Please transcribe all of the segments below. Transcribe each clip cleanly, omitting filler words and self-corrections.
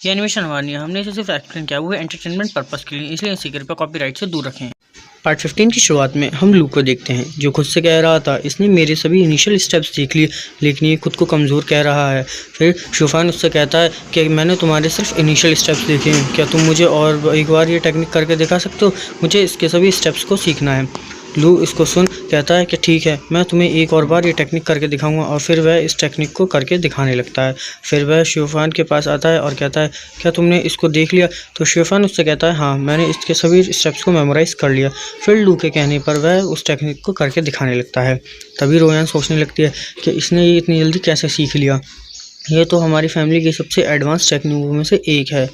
ये एनिमेशन हमारा नहीं है, हमने इसे सिर्फ एक्सप्लेन किया, वो है एंटरटेनमेंट पर्पस के लिए, इसलिए इसी कृपया कॉपीराइट से दूर रखें। पार्ट 15 की शुरुआत में हम लू को देखते हैं जो खुद से कह रहा था इसने मेरे सभी इनिशियल स्टेप्स देख लिए लेकिन ये खुद को कमज़ोर कह रहा है। फिर शूफान उससे कहता है कि मैंने तुम्हारे सिर्फ इनिशियल स्टेप्स देखे हैं, क्या तुम मुझे और एक बार ये टेक्निक करके दिखा सकते हो? मुझे इसके सभी स्टेप्स को सीखना है। लू इसको सुन कहता है कि ठीक है, मैं तुम्हें एक और बार ये टेक्निक करके दिखाऊंगा और फिर वह इस टेक्निक को करके दिखाने लगता है। फिर वह शूफान के पास आता है और कहता है क्या तुमने इसको देख लिया? तो शूफान उससे कहता है हाँ, मैंने इसके सभी स्टेप्स को मेमोराइज कर लिया। फिर लू के कहने पर वह उस टेक्निक को करके दिखाने लगता है। तभी रोयान सोचने लगती है कि इसने ये इतनी जल्दी कैसे सीख लिया, ये तो हमारी फैमिली की सबसे एडवांस टेक्निकों में से एक है।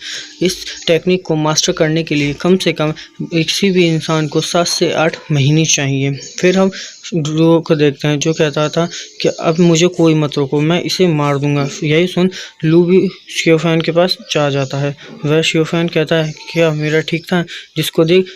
इस टेक्निक को मास्टर करने के लिए कम से कम किसी भी इंसान को 7 से 8 महीने चाहिए। फिर हम लू को देखते हैं जो कहता था कि अब मुझे कोई मत रोको, मैं इसे मार दूंगा। यही सुन लू भी शियोफैन के पास जा जाता है। वह शियोफैन कहता है क्या मेरा ठीक था? जिसको देख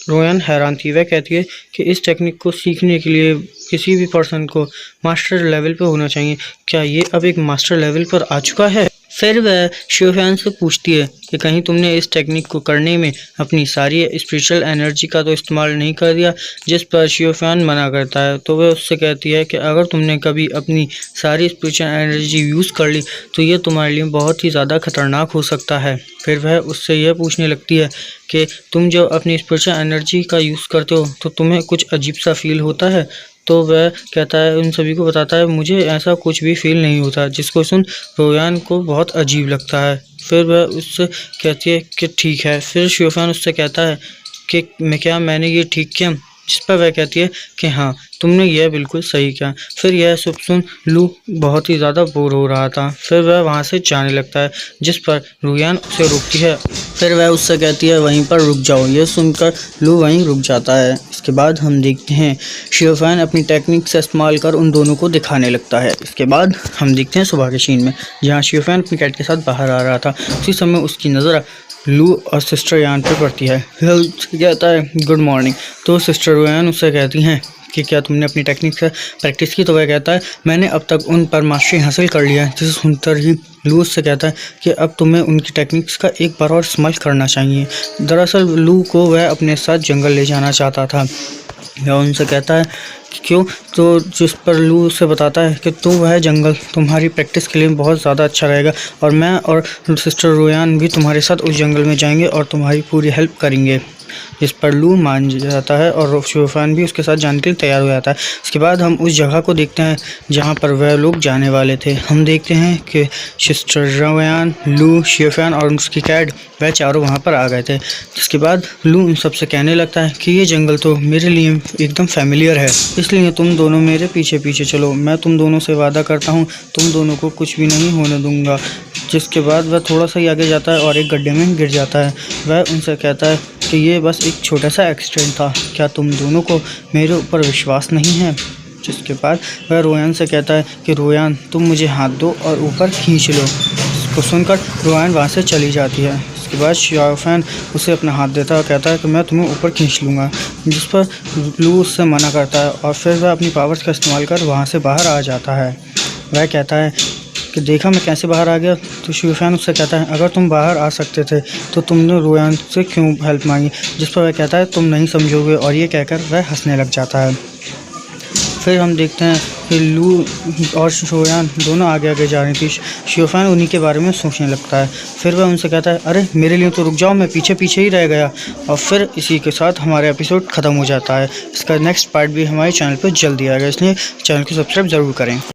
रोयान हैरान थी। वह कहती है कि इस टेक्निक को सीखने के लिए किसी भी पर्सन को मास्टर लेवल पर होना चाहिए, क्या ये अब एक मास्टर लेवल पर आ चुका है? फिर वह शियोफैन से पूछती है कि कहीं तुमने इस टेक्निक को करने में अपनी सारी स्पिरिचुअल एनर्जी का तो इस्तेमाल नहीं कर दिया? जिस पर शियोफैन मना करता है। तो वह उससे कहती है कि अगर तुमने कभी अपनी सारी स्पिरिचुअल एनर्जी यूज़ कर ली तो ये तुम्हारे लिए बहुत ही ज़्यादा खतरनाक हो सकता है। फिर वह उससे यह पूछने लगती है कि तुम जब अपनी स्पिरिचुअल एनर्जी का यूज़ करते हो तो तुम्हें कुछ अजीब सा फील होता है? तो वह कहता है, उन सभी को बताता है मुझे ऐसा कुछ भी फील नहीं होता, जिसको सुन रोयान को बहुत अजीब लगता है। फिर वह उससे कहती है कि ठीक है। फिर शियोफैन उससे कहता है कि मैंने ये ठीक किया? जिस पर वह कहती है कि हाँ, तुमने यह बिल्कुल सही किया। फिर यह सब सुन लू बहुत ही ज़्यादा बोर हो रहा था। फिर वह वहाँ से जाने लगता है जिस पर रोयान उसे रोकती है। फिर वह उससे कहती है वहीं पर रुक जाओ। यह सुनकर लू वहीं रुक जाता है। इसके बाद हम देखते हैं शियोफैन अपनी टेक्निक से इस्तेमाल कर उन दोनों को दिखाने लगता है। इसके बाद हम देखते हैं सुबह के सीन में जहाँ शियोफैन अपनी कैट के साथ बाहर आ रहा था। उसी समय उसकी नज़र लू और सिस्टर यान पर पड़ती है। कहता है गुड मॉर्निंग। तो सिस्टर यान उससे कहती हैं कि क्या तुमने अपनी टेक्निक से प्रैक्टिस की? तो वह कहता है मैंने अब तक उन पर मास्टरी हासिल कर लिया है। जिसे सुनकर ही लू उससे कहता है कि अब तुम्हें उनकी टेक्निक्स का एक बार और इस्तेमाल करना चाहिए। दरअसल लू को वह अपने साथ जंगल ले जाना चाहता था। वह उनसे कहता है क्यों? तो जिस पर लू से बताता है कि तो वह जंगल तुम्हारी प्रैक्टिस के लिए बहुत ज़्यादा अच्छा रहेगा और मैं और सिस्टर रोयान भी तुम्हारे साथ उस जंगल में जाएंगे और तुम्हारी पूरी हेल्प करेंगे। जिस पर लू मान जाता है और शियोफैन भी उसके साथ जाने के लिए तैयार हो जाता है। इसके बाद हम उस जगह को देखते हैं जहाँ पर वह लोग जाने वाले थे। हम देखते हैं कि सिस्टर रोयान, लू, शियोफैन और उसकी कैट वह चारों वहाँ पर आ गए थे। जिसके बाद लू उन सबसे कहने लगता है कि ये जंगल तो मेरे लिए एकदम फैमिलियर है, इसलिए तुम दोनों मेरे पीछे पीछे चलो। मैं तुम दोनों से वादा करता हूँ तुम दोनों को कुछ भी नहीं होने दूंगा। जिसके बाद वह थोड़ा सा ही आगे जाता है और एक गड्ढे में गिर जाता है। वह उनसे कहता है कि ये बस एक छोटा सा एक्सीडेंट था, क्या तुम दोनों को मेरे ऊपर विश्वास नहीं है? जिसके बाद वह रोयान से कहता है कि रोयान तुम मुझे हाथ दो और ऊपर खींच लो। इसको सुनकर रोयान वहाँ से चली जाती है। इसके बाद शियोफैन उसे अपना हाथ देता है और कहता है कि मैं तुम्हें ऊपर खींच लूँगा। जिस पर लू उससे मना करता है और फिर वह अपनी पावर्स का इस्तेमाल कर वहाँ से बाहर आ जाता है। वह कहता है कि देखा मैं कैसे बाहर आ गया? तो शियोफैन उससे कहता है अगर तुम बाहर आ सकते थे तो तुमने रोयान से क्यों हेल्प मांगी? जिस पर वह कहता है तुम नहीं समझोगे और ये कहकर वह हंसने लग जाता है। फिर हम देखते हैं कि लू और रोयान दोनों आगे आगे जा रही थी। शियोफैन उन्हीं के बारे में सोचने लगता है। फिर वह उनसे कहता है अरे मेरे लिए तो रुक जाओ, मैं पीछे पीछे ही रह गया। और फिर इसी के साथ हमारा एपिसोड ख़त्म हो जाता है। इसका नेक्स्ट पार्ट भी हमारे चैनल पर जल्दी आएगा, इसलिए चैनल को सब्सक्राइब ज़रूर करें।